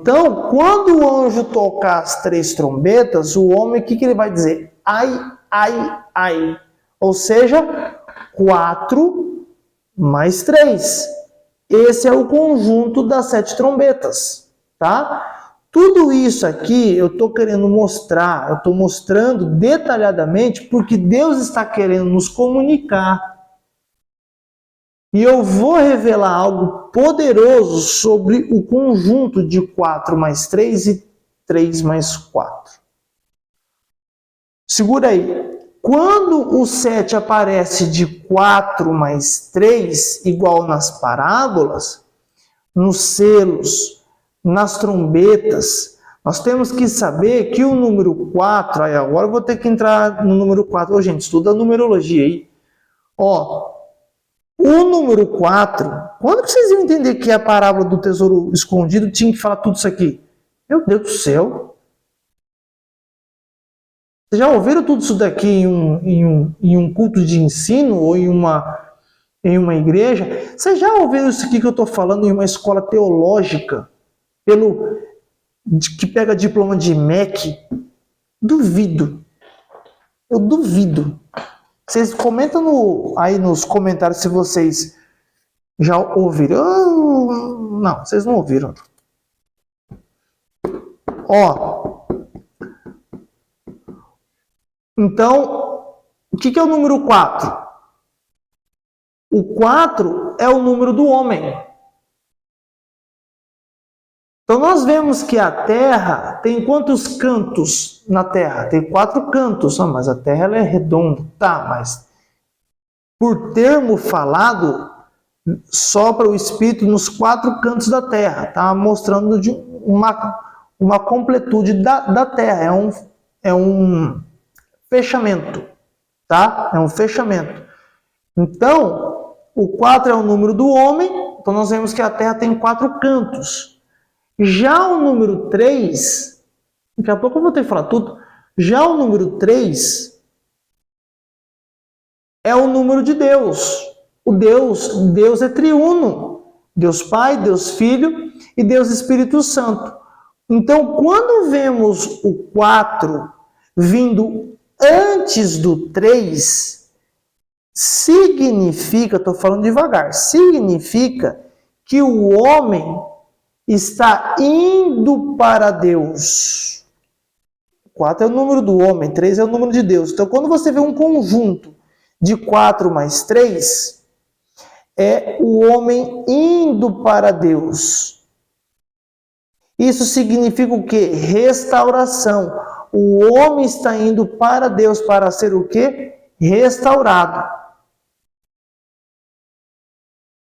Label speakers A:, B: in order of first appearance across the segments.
A: Então, quando o anjo tocar as 3 trombetas, o homem, o que ele vai dizer? Ai, ai, ai. Ou seja, 4 mais 3. Esse é o conjunto das 7 trombetas, tá? Tudo isso aqui eu estou querendo mostrar, eu estou mostrando detalhadamente porque Deus está querendo nos comunicar. E eu vou revelar algo poderoso sobre o conjunto de 4 mais 3 e 3 mais 4. Segura aí. Quando o 7 aparece de 4 mais 3, igual nas parábolas, nos selos, nas trombetas, nós temos que saber que o número 4, aí agora eu vou ter que entrar no número 4. Ô, gente, estuda a numerologia aí. Ó, o número 4, quando que vocês iam entender que a parábola do tesouro escondido tinha que falar tudo isso aqui? Meu Deus do céu! Vocês já ouviram tudo isso daqui em um culto de ensino ou em uma igreja? Vocês já ouviram isso aqui que eu estou falando em uma escola teológica que pega diploma de MEC? Duvido. Eu duvido. Vocês comentam aí nos comentários se vocês já ouviram. Não, vocês não ouviram. Ó. Então, o que é o número 4? O 4 é o número do homem. Então, nós vemos que a Terra tem quantos cantos na Terra? Tem 4 cantos. Mas a Terra ela é redonda. Tá, mas por termo falado, sopra o Espírito nos 4 cantos da Terra. Tá mostrando de uma completude da Terra. É um fechamento, tá? É um fechamento. Então, o 4 é o número do homem, então nós vemos que a Terra tem 4 cantos. Já o número 3, daqui a pouco eu vou ter que falar tudo, já o número 3 é o número de Deus. Deus é triuno. Deus Pai, Deus Filho e Deus Espírito Santo. Então, quando vemos o 4 vindo antes do 3, significa, estou falando devagar, significa que o homem está indo para Deus. 4 é o número do homem, 3 é o número de Deus. Então, quando você vê um conjunto de 4 mais 3, é o homem indo para Deus. Isso significa o quê? Restauração. O homem está indo para Deus para ser o quê? Restaurado.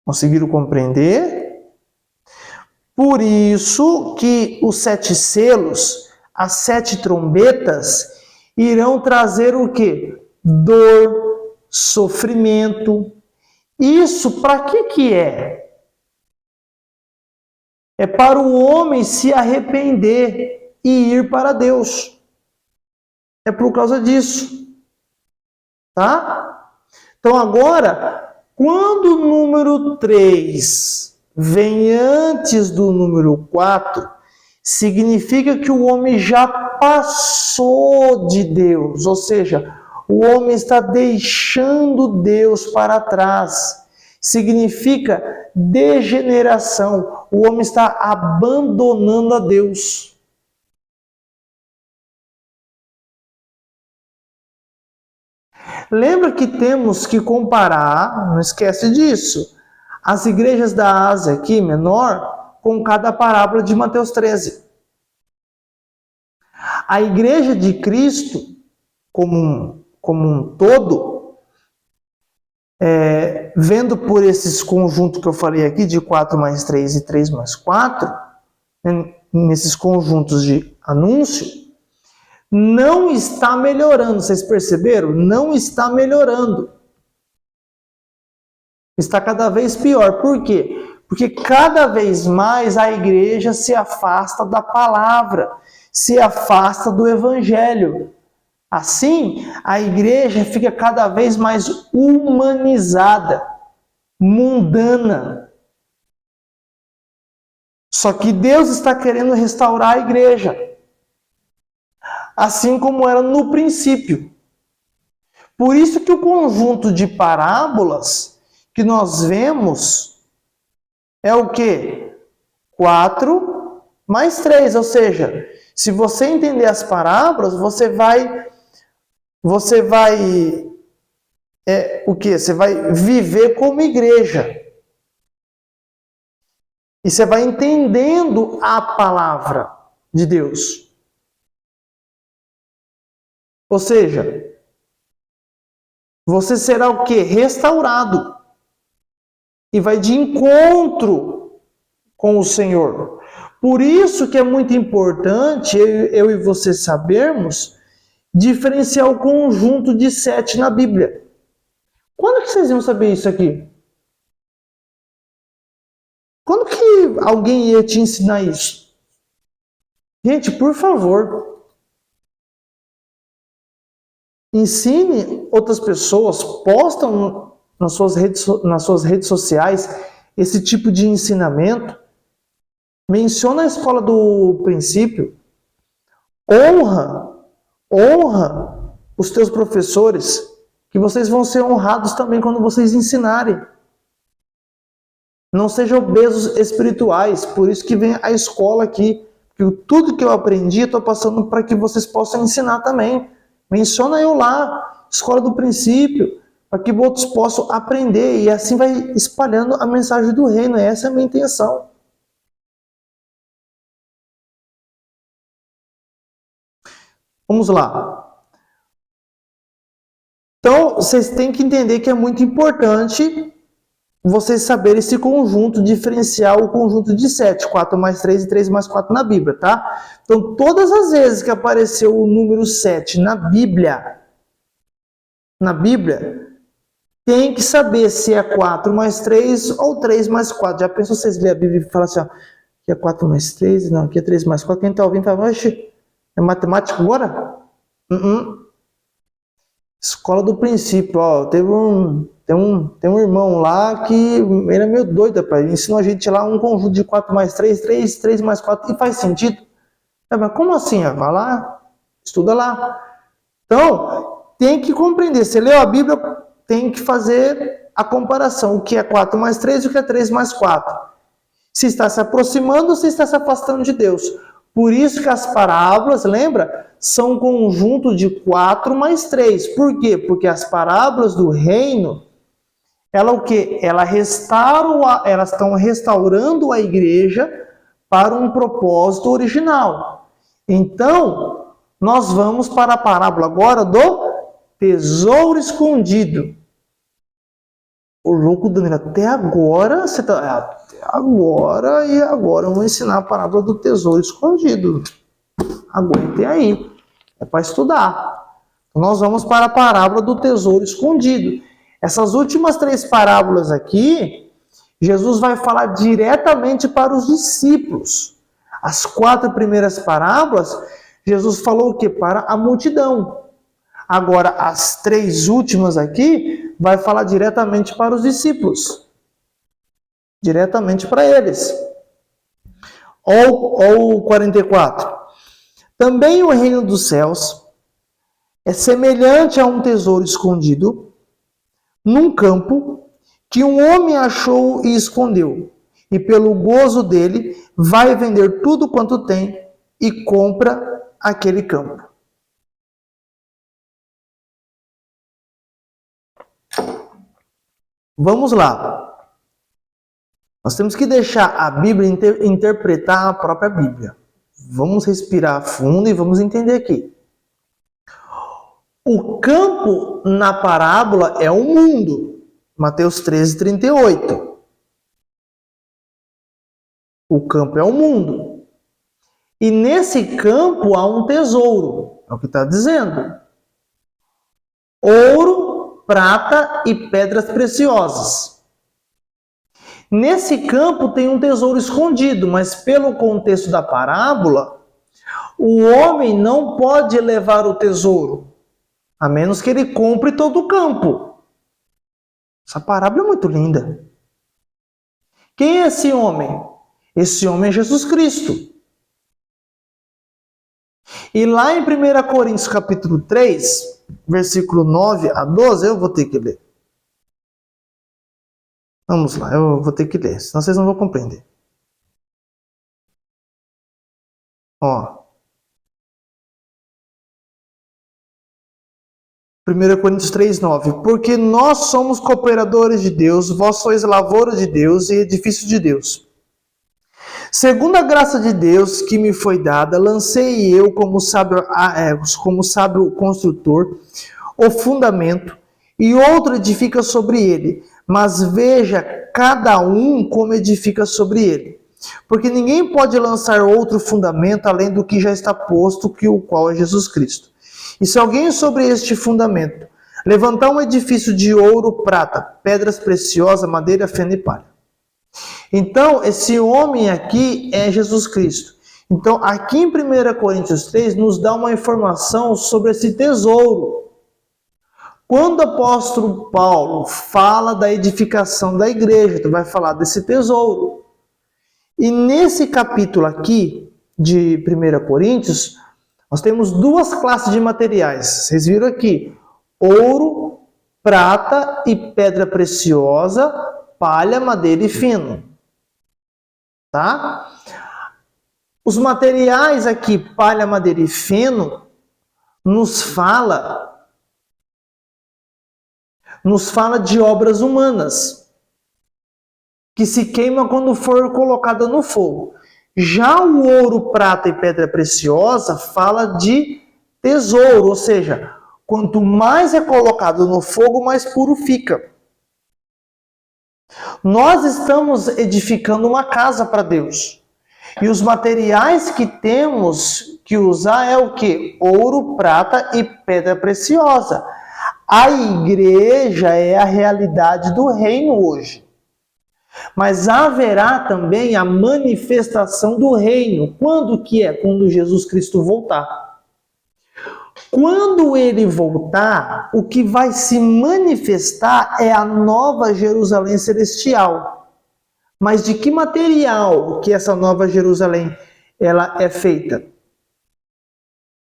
A: Conseguiram compreender? Por isso que os 7 selos, as 7 trombetas, irão trazer o quê? Dor, sofrimento. Isso para que é? É para o homem se arrepender e ir para Deus. É por causa disso. Tá? Então agora, quando o número 3 vem antes do número 4, significa que o homem já passou de Deus. Ou seja, o homem está deixando Deus para trás. Significa degeneração. O homem está abandonando a Deus. Lembra que temos que comparar, não esquece disso, as igrejas da Ásia aqui, menor, com cada parábola de Mateus 13. A igreja de Cristo, como um todo, vendo por esses conjuntos que eu falei aqui, de 4 mais 3 e 3 mais 4, nesses conjuntos de anúncio, não está melhorando. Vocês perceberam? Não está melhorando. Está cada vez pior. Por quê? Porque cada vez mais a igreja se afasta da palavra, se afasta do evangelho. Assim, a igreja fica cada vez mais humanizada, mundana. Só que Deus está querendo restaurar a igreja, assim como era no princípio. Por isso que o conjunto de parábolas que nós vemos é o quê? 4 mais 3, ou seja, se você entender as parábolas, você vai o quê? Você vai viver como igreja. E você vai entendendo a palavra de Deus. Ou seja, você será o quê? Restaurado. E vai de encontro com o Senhor. Por isso que é muito importante eu e você sabermos diferenciar o conjunto de 7 na Bíblia. Quando que vocês iam saber isso aqui? Quando que alguém ia te ensinar isso? Gente, por favor, ensine outras pessoas, postam nas suas redes sociais esse tipo de ensinamento. Menciona a escola do princípio. Honra os teus professores, que vocês vão ser honrados também quando vocês ensinarem. Não sejam obesos espirituais, por isso que vem a escola aqui. Que tudo que eu aprendi, eu estou passando para que vocês possam ensinar também. Menciona eu lá, escola do princípio, para que outros possam aprender e assim vai espalhando a mensagem do reino. Essa é a minha intenção. Vamos lá. Então, vocês têm que entender que é muito importante vocês saberem esse conjunto, diferenciar o conjunto de 7, 4 mais 3 e 3 mais 4 na Bíblia, tá? Então, todas as vezes que apareceu o número 7 na Bíblia, tem que saber se é 4 mais 3 ou 3 mais 4. Já pensou vocês lerem a Bíblia e falam assim, ó, aqui é 4 mais 3, não, aqui é 3 mais 4. Quem está ouvindo fala, oxe, é matemática agora? Escola do princípio, ó, tem um irmão lá que ele é meio doido, rapaz. Ele ensinou a gente lá um conjunto de 4 mais 3, 3 mais 4, e faz sentido. Mas como assim? Vai lá, estuda lá. Então, tem que compreender. Você leu a Bíblia, tem que fazer a comparação. O que é 4 mais 3 e o que é 3 mais 4. Se está se aproximando ou se está se afastando de Deus. Por isso que as parábolas, lembra? São um conjunto de 4 mais 3. Por quê? Porque as parábolas do reino, elas estão restaurando a igreja para um propósito original. Então, nós vamos para a parábola agora do tesouro escondido. O louco Danilo, até agora eu vou ensinar a parábola do tesouro escondido. Aguentem aí, é para estudar. Então, nós vamos para a parábola do tesouro escondido. Essas últimas 3 parábolas aqui, Jesus vai falar diretamente para os discípulos. As 4 primeiras parábolas, Jesus falou o quê? Para a multidão. Agora, as 3 últimas aqui, vai falar diretamente para os discípulos. Diretamente para eles. Ou 44. Também o reino dos céus é semelhante a um tesouro escondido num campo que um homem achou e escondeu. E pelo gozo dele, vai vender tudo quanto tem e compra aquele campo. Vamos lá. Nós temos que deixar a Bíblia interpretar a própria Bíblia. Vamos respirar fundo e vamos entender aqui. O campo na parábola é o mundo. Mateus 13, 38. O campo é o mundo. E nesse campo há um tesouro. É o que está dizendo. Ouro, prata e pedras preciosas. Nesse campo tem um tesouro escondido, mas pelo contexto da parábola, o homem não pode levar o tesouro, a menos que ele compre todo o campo. Essa parábola é muito linda. Quem é esse homem? Esse homem é Jesus Cristo. E lá em 1 Coríntios capítulo 3, versículo 9 a 12, eu vou ter que ler. Vamos lá, eu vou ter que ler, senão vocês não vão compreender. Ó. 1 Coríntios 3,9. Porque nós somos cooperadores de Deus, vós sois lavoura de Deus e edifício de Deus. Segundo a graça de Deus que me foi dada, lancei eu como sábio construtor o fundamento, e outro edifica sobre ele. Mas veja cada um como edifica sobre ele. Porque ninguém pode lançar outro fundamento além do que já está posto, que o qual é Jesus Cristo. E se alguém sobre este fundamento levantar um edifício de ouro, prata, pedras preciosas, madeira, feno e palha. Então, esse homem aqui é Jesus Cristo. Então, aqui em 1 Coríntios 3, nos dá uma informação sobre esse tesouro. Quando o apóstolo Paulo fala da edificação da igreja, ele vai falar desse tesouro. E nesse capítulo aqui, de 1 Coríntios, nós temos duas classes de materiais. Vocês viram aqui, ouro, prata e pedra preciosa, palha, madeira e feno. Tá? Os materiais aqui, palha, madeira e feno, nos fala de obras humanas, que se queima quando for colocada no fogo. Já o ouro, prata e pedra preciosa fala de tesouro, ou seja, quanto mais é colocado no fogo, mais puro fica. Nós estamos edificando uma casa para Deus. E os materiais que temos que usar é o quê? Ouro, prata e pedra preciosa. A igreja é a realidade do reino hoje. Mas haverá também a manifestação do reino. Quando que é? Quando Jesus Cristo voltar. Quando ele voltar, o que vai se manifestar é a nova Jerusalém celestial. Mas de que material que essa nova Jerusalém ela é feita?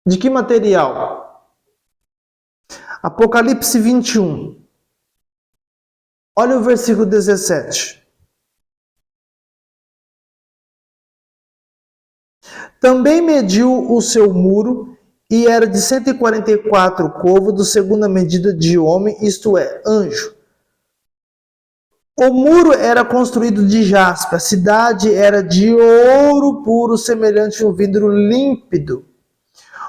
A: De que material? Apocalipse 21. Olha o versículo 17. Também mediu o seu muro, e era de 144 côvados, segundo a medida de homem, isto é, anjo. O muro era construído de jaspe, a cidade era de ouro puro, semelhante a um vidro límpido.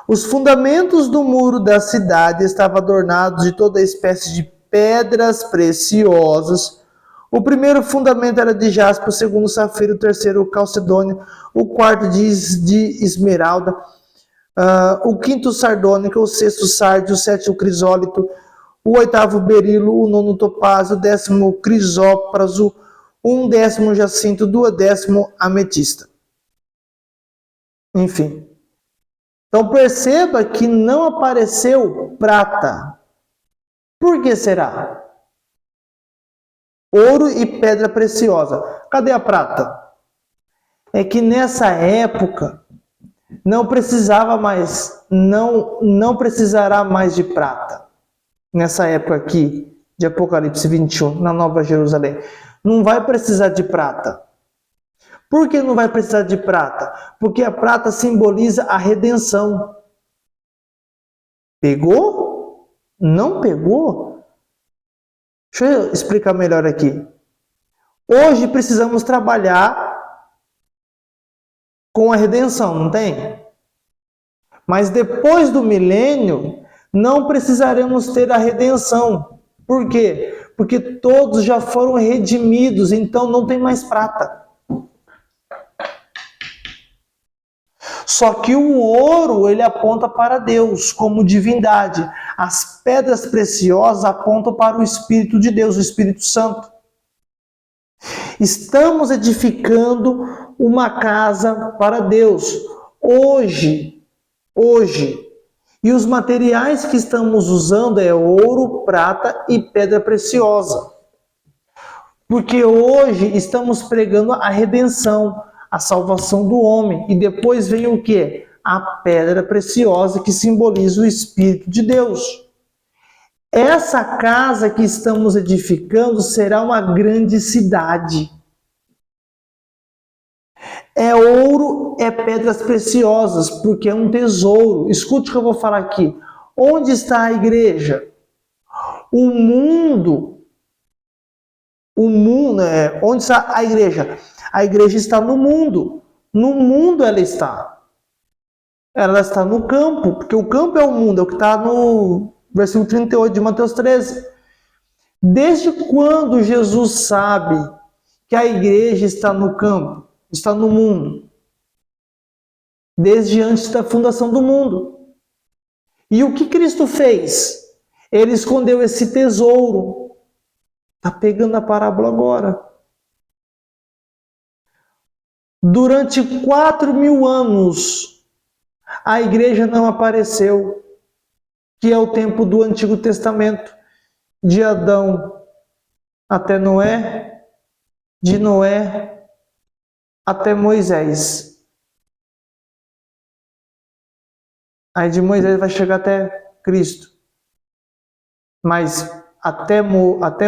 A: Os fundamentos do muro da cidade estavam adornados de toda espécie de pedras preciosas. O primeiro fundamento era de jaspe, o segundo safiro, o terceiro calcedônio, o quarto de esmeralda, o quinto sardônica, o sexto sárdio, o sétimo crisólito, o oitavo berilo, o nono topázio, o décimo crisópraso, um décimo jacinto, duodécimo ametista. Enfim. Então perceba que não apareceu prata. Por que será? Ouro e pedra preciosa. Cadê a prata? É que nessa época não precisava mais, não precisará mais de prata. Nessa época aqui de Apocalipse 21, na Nova Jerusalém, não vai precisar de prata. Por que não vai precisar de prata? Porque a prata simboliza a redenção. Pegou? Não pegou? Deixa eu explicar melhor aqui. Hoje precisamos trabalhar com a redenção, não tem? Mas depois do milênio, não precisaremos ter a redenção. Por quê? Porque todos já foram redimidos, então não tem mais prata. Só que o ouro, ele aponta para Deus como divindade. As pedras preciosas apontam para o Espírito de Deus, o Espírito Santo. Estamos edificando uma casa para Deus. Hoje. E os materiais que estamos usando é ouro, prata e pedra preciosa. Porque hoje estamos pregando a redenção, a salvação do homem. E depois vem o quê? A pedra preciosa que simboliza o Espírito de Deus. Essa casa que estamos edificando será uma grande cidade. É ouro, é pedras preciosas, porque é um tesouro. Escute o que eu vou falar aqui. Onde está a igreja? Onde está a igreja? A igreja está no mundo. No mundo ela está. Ela está no campo, porque o campo é o mundo, é o que está no versículo 38 de Mateus 13. Desde quando Jesus sabe que a igreja está no campo, está no mundo? Desde antes da fundação do mundo. E o que Cristo fez? Ele escondeu esse tesouro. Está pegando a parábola agora. Durante 4.000 anos, a igreja não apareceu, que é o tempo do Antigo Testamento, de Adão até Noé, de Noé até Moisés. Aí de Moisés vai chegar até Cristo. Mas até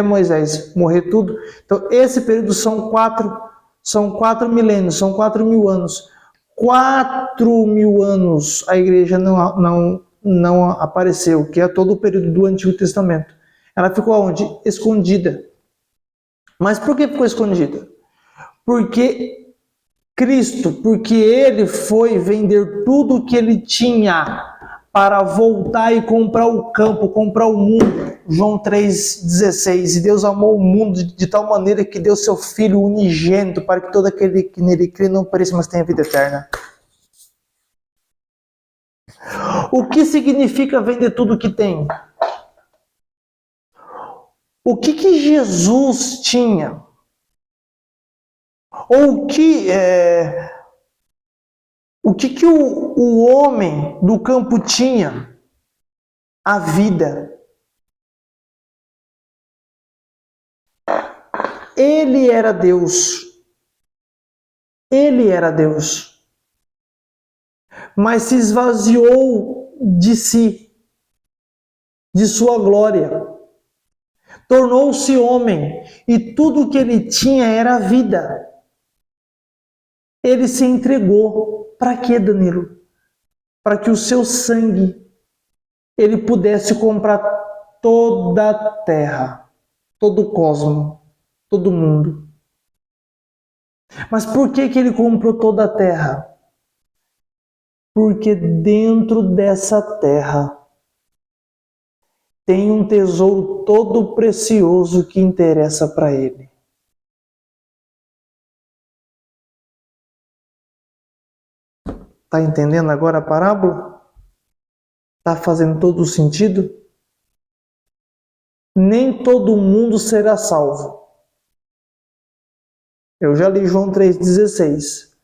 A: Moisés morrer tudo. Então esse período são 4 milênios, são 4.000 anos. 4.000 anos a igreja não apareceu, que é todo o período do Antigo Testamento. Ela ficou onde? Escondida. Mas por que ficou escondida? Porque ele foi vender tudo o que ele tinha para voltar e comprar o campo, comprar o mundo. João 3,16. E Deus amou o mundo de tal maneira que deu seu Filho unigênito para que todo aquele que nele crê não pereça, mas tenha vida eterna. O que significa vender tudo o que tem? O que Jesus tinha? Ou o que o homem do campo tinha? A vida. Ele era Deus. Ele era Deus. Mas se esvaziou de si, de sua glória. Tornou-se homem e tudo o que ele tinha era vida. Ele se entregou. Para quê, Danilo? Para que o seu sangue ele pudesse comprar toda a terra, todo o cosmos, todo o mundo. Mas por que ele comprou toda a terra? Porque dentro dessa terra tem um tesouro todo precioso que interessa para ele. Está entendendo agora a parábola? Está fazendo todo o sentido? Nem todo mundo será salvo. Eu já li João 3,16.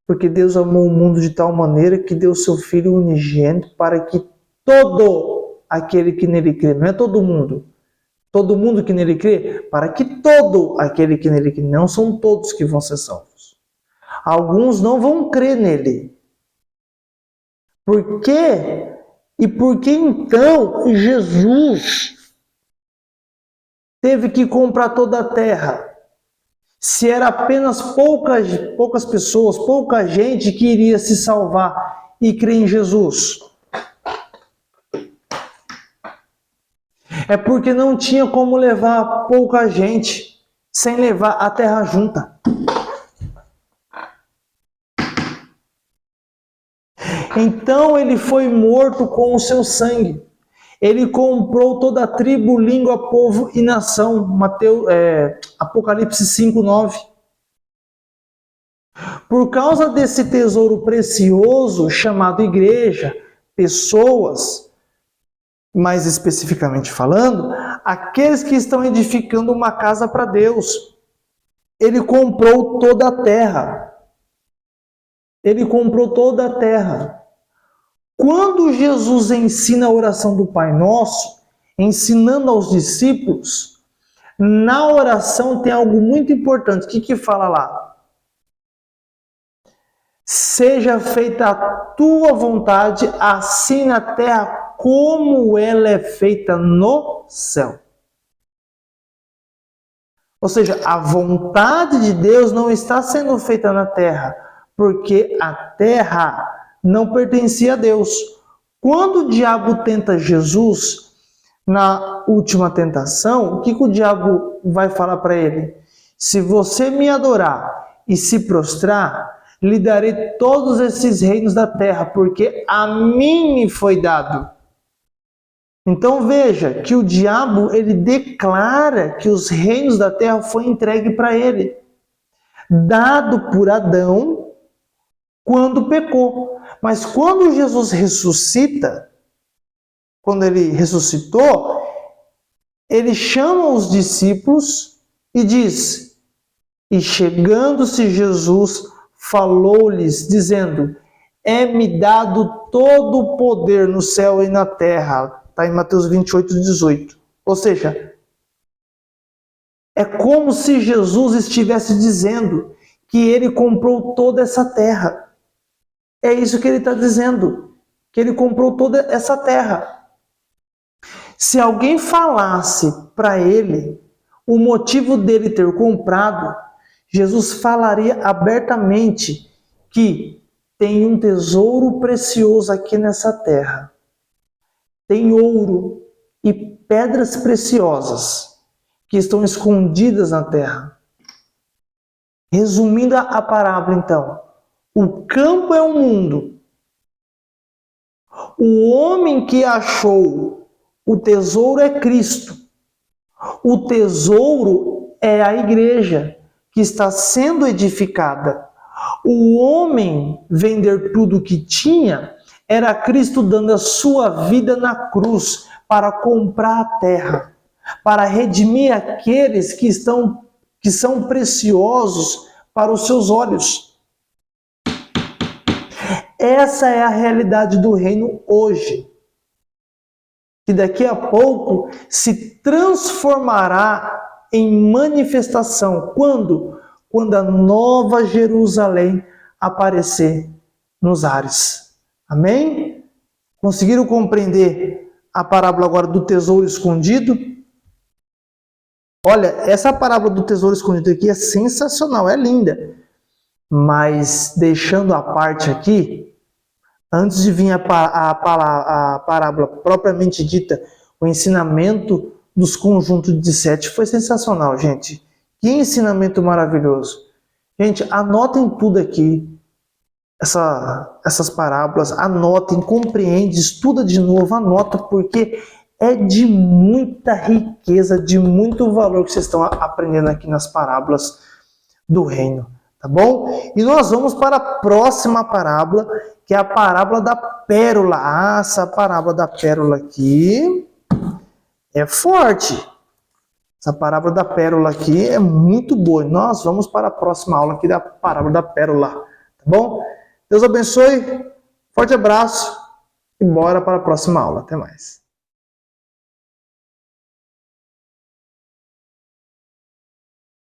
A: Porque Deus amou o mundo de tal maneira que deu seu Filho unigênito para que todo aquele que nele crê, não é todo mundo que nele crê, para que todo aquele que nele crê, não são todos que vão ser salvos. Alguns não vão crer nele. Por quê? E por que então Jesus teve que comprar toda a terra? Se era apenas poucas pessoas, pouca gente que iria se salvar e crer em Jesus. É porque não tinha como levar pouca gente sem levar a terra junta. Então ele foi morto com o seu sangue. Ele comprou toda a tribo, língua, povo e nação. Apocalipse 5:9. Por causa desse tesouro precioso chamado igreja, pessoas, mais especificamente falando, aqueles que estão edificando uma casa para Deus. Ele comprou toda a terra. Ele comprou toda a terra. Quando Jesus ensina a oração do Pai Nosso, ensinando aos discípulos, na oração tem algo muito importante. O que fala lá? seja feita a tua vontade, assim na terra como ela é feita no céu. Ou seja, a vontade de Deus não está sendo feita na terra, porque a terra não pertencia a Deus. Quando o diabo tenta Jesus, na última tentação, o que o diabo vai falar para ele? Se você me adorar e se prostrar, lhe darei todos esses reinos da terra, porque a mim me foi dado. Então veja que o diabo, ele declara que os reinos da terra foi entregue para ele, dado por Adão quando pecou. Mas quando Jesus ressuscita, quando ele ressuscitou, ele chama os discípulos e diz: e chegando-se Jesus, falou-lhes, dizendo: é-me dado todo o poder no céu e na terra. Está em Mateus 28, 18. Ou seja, é como se Jesus estivesse dizendo que ele comprou toda essa terra. É isso que ele está dizendo, que ele comprou toda essa terra. Se alguém falasse para ele o motivo dele ter comprado, Jesus falaria abertamente que tem um tesouro precioso aqui nessa terra. Tem ouro e pedras preciosas que estão escondidas na terra. Resumindo a parábola, então, o campo é o mundo. O homem que achou o tesouro é Cristo. O tesouro é a igreja que está sendo edificada. O homem vender tudo o que tinha era Cristo dando a sua vida na cruz para comprar a terra, para redimir aqueles que são preciosos para os seus olhos. Essa é a realidade do reino hoje, que daqui a pouco se transformará em manifestação. Quando? Quando a nova Jerusalém aparecer nos ares. Amém? Conseguiram compreender a parábola agora do tesouro escondido? Olha, essa parábola do tesouro escondido aqui é sensacional, é linda. Mas deixando a parte aqui, antes de vir a parábola propriamente dita, o ensinamento dos conjuntos de 7 foi sensacional, gente. Que ensinamento maravilhoso. Gente, anotem tudo aqui. Essas parábolas, anotem, compreende, estuda de novo, anota, porque é de muita riqueza, de muito valor que vocês estão aprendendo aqui nas parábolas do reino, tá bom? E nós vamos para a próxima parábola, que é a parábola da pérola. Ah, essa parábola da pérola aqui é forte. Essa parábola da pérola aqui é muito boa. Nós vamos para a próxima aula aqui da parábola da pérola, tá bom? Deus abençoe, forte abraço e bora para a próxima aula. Até mais.